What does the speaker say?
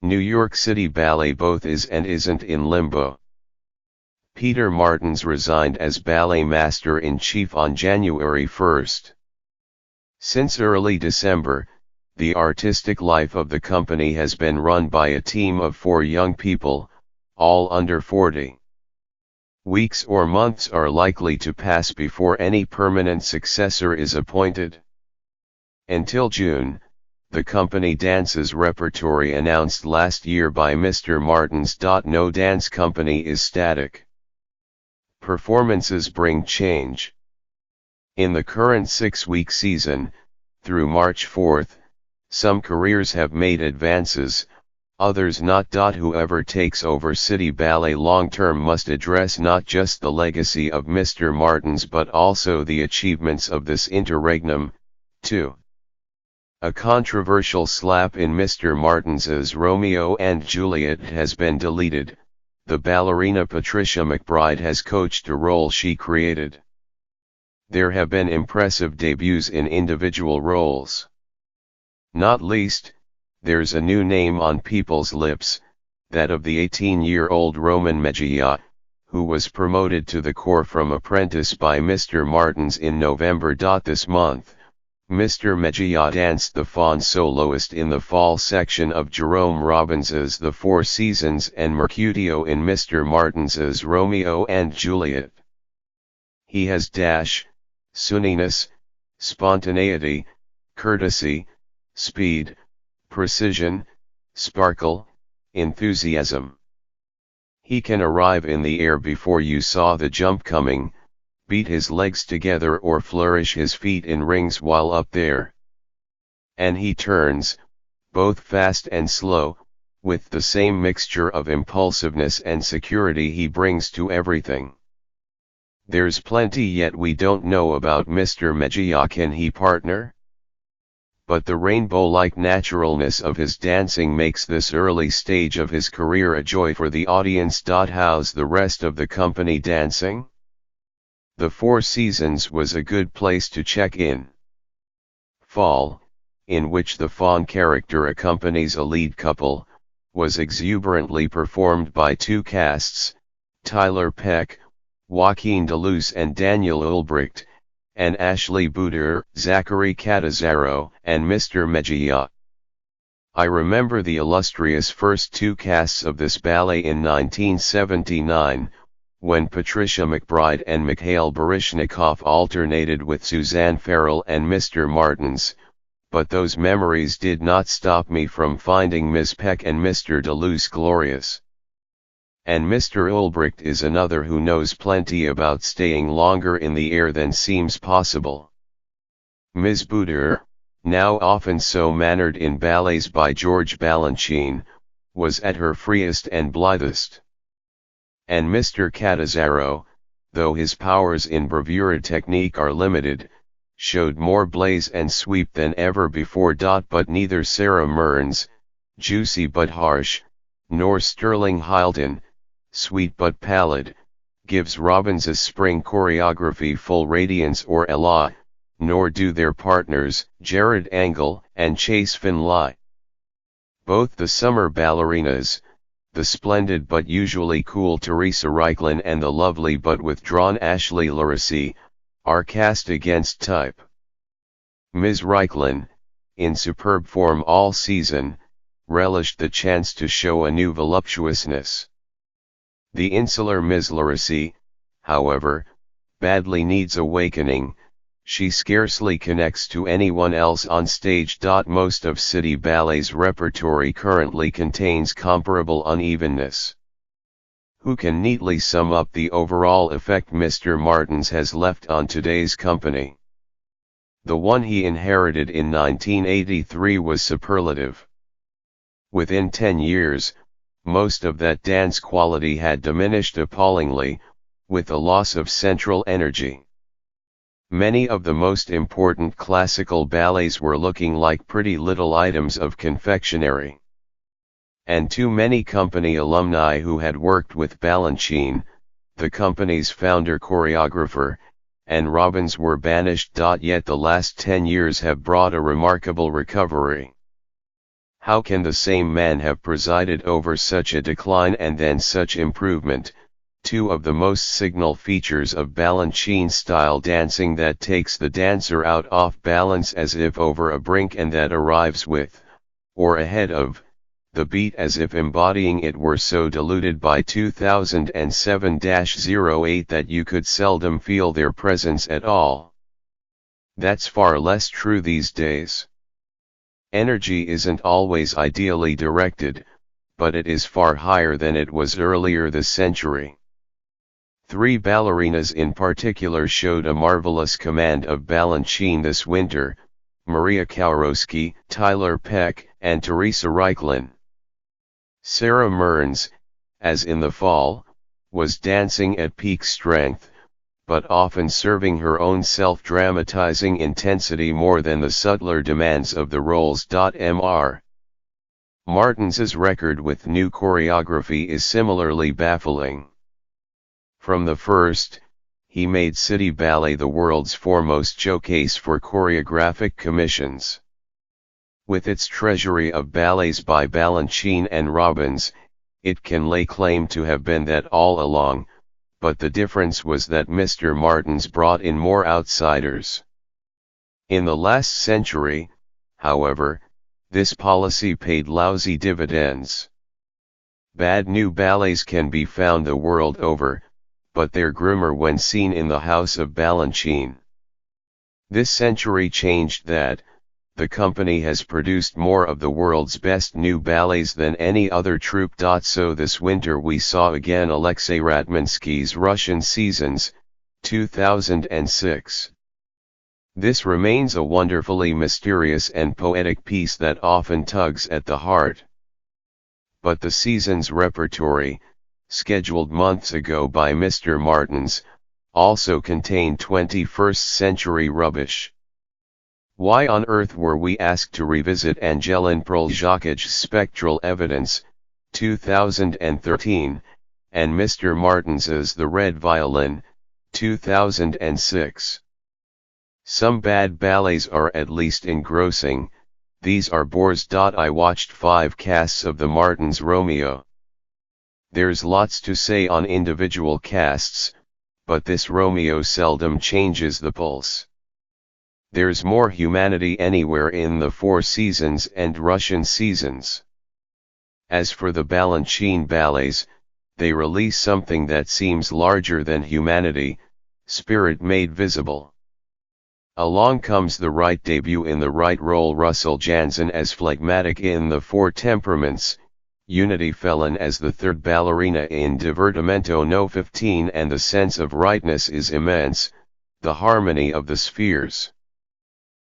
New York City Ballet both is and isn't in limbo. Peter Martins resigned as ballet master-in-chief on January 1. Since early December, the artistic life of the company has been run by a team of 4 young people, all under 40. Weeks or months are likely to pass before any permanent successor is appointed. Until June, the company dances repertory announced last year by Mr. Martins. No dance company is static. Performances bring change. In the current 6-week season, through March 4, some careers have made advances, others not. Whoever takes over City Ballet long-term must address not just the legacy of Mr. Martins but also the achievements of this interregnum, too. A controversial slap in Mr. Martins's Romeo and Juliet has been deleted. The ballerina Patricia McBride has coached a role she created. There have been impressive debuts in individual roles. Not least, there's a new name on people's lips, that of the 18-year-old Roman Mejia, who was promoted to the corps from apprentice by Mr. Martins in November. This month, Mr. Mejia danced the faun soloist in the fall section of Jerome Robbins's The Four Seasons and Mercutio in Mr. Martins's Romeo and Juliet. He has dash, sunniness, spontaneity, courtesy, speed, precision, sparkle, enthusiasm. He can arrive in the air before you saw the jump coming, beat his legs together or flourish his feet in rings while up there. And he turns, both fast and slow, with the same mixture of impulsiveness and security he brings to everything. There's plenty yet we don't know about Mr. Mejia. Can he partner? But the rainbow-like naturalness of his dancing makes this early stage of his career a joy for the audience. How's the rest of the company dancing? The Four Seasons was a good place to check in. Fall, in which the faun character accompanies a lead couple, was exuberantly performed by 2 casts, Tyler Peck, Joaquin Deleuze and Daniel Ulbricht, and Ashley Buder, Zachary Catazaro, and Mr. Mejia. I remember the illustrious first 2 casts of this ballet in 1979, when Patricia McBride and Mikhail Baryshnikov alternated with Suzanne Farrell and Mr. Martins, but those memories did not stop me from finding Ms. Peck and Mr. Deleuze glorious. And Mr. Ulbricht is another who knows plenty about staying longer in the air than seems possible. Ms. Buder, now often so mannered in ballets by George Balanchine, was at her freest and blithest. And Mr. Catazaro, though his powers in bravura technique are limited, showed more blaze and sweep than ever before. But neither Sarah Mearns, juicy but harsh, nor Sterling Hylton, sweet but pallid, gives Robbins's spring choreography full radiance or élan, nor do their partners, Jared Angle and Chase Finlay. Both the summer ballerinas, the splendid but usually cool Teresa Reichlin and the lovely but withdrawn Ashley Laracy, are cast against type. Ms. Reichlin, in superb form all season, relished the chance to show a new voluptuousness. The insular Ms. Laracy, however, badly needs awakening. She scarcely connects to anyone else on stage. Most of City Ballet's repertory currently contains comparable unevenness. Who can neatly sum up the overall effect Mr. Martins has left on today's company? The one he inherited in 1983 was superlative. Within 10 years, most of that dance quality had diminished appallingly, with the loss of central energy. Many of the most important classical ballets were looking like pretty little items of confectionery. And too many company alumni who had worked with Balanchine, the company's founder choreographer, and Robbins were banished. Yet the last 10 years have brought a remarkable recovery. How can the same man have presided over such a decline and then such improvement? Two of the most signal features of Balanchine style dancing that takes the dancer out off balance as if over a brink and that arrives with, or ahead of, the beat as if embodying it were so diluted by 2007-08 that you could seldom feel their presence at all. That's far less true these days. Energy isn't always ideally directed, but it is far higher than it was earlier this century. Three ballerinas in particular showed a marvelous command of Balanchine this winter: Maria Kowrowski, Tyler Peck, and Teresa Reichlin. Sarah Mearns, as in the fall, was dancing at peak strength, but often serving her own self-dramatizing intensity more than the subtler demands of the roles. Mr. Martins's record with new choreography is similarly baffling. From the first, he made City Ballet the world's foremost showcase for choreographic commissions. With its treasury of ballets by Balanchine and Robbins, it can lay claim to have been that all along, but the difference was that Mr. Martins brought in more outsiders. In the last century, however, this policy paid lousy dividends. Bad new ballets can be found the world over, but they're groomer when seen in the house of Balanchine. This century changed that. The company has produced more of the world's best new ballets than any other troupe. So this winter we saw again Alexei Ratmansky's Russian Seasons, 2006. This remains a wonderfully mysterious and poetic piece that often tugs at the heart. But the Seasons repertory, scheduled months ago by Mr. Martins, also contained 21st century rubbish. Why on earth were we asked to revisit Angelin Prolzhakij's Spectral Evidence, 2013, and Mr. Martins's The Red Violin, 2006? Some bad ballets are at least engrossing, these are bores. I watched 5 casts of the Martins Romeo. There's lots to say on individual casts, but this Romeo seldom changes the pulse. There's more humanity anywhere in the Four Seasons and Russian Seasons. As for the Balanchine ballets, they release something that seems larger than humanity, spirit made visible. Along comes the right debut in the right role, Russell Jansen as phlegmatic in The Four Temperaments, Unity Felon as the third ballerina in Divertimento No. 15, and the sense of rightness is immense, the harmony of the spheres.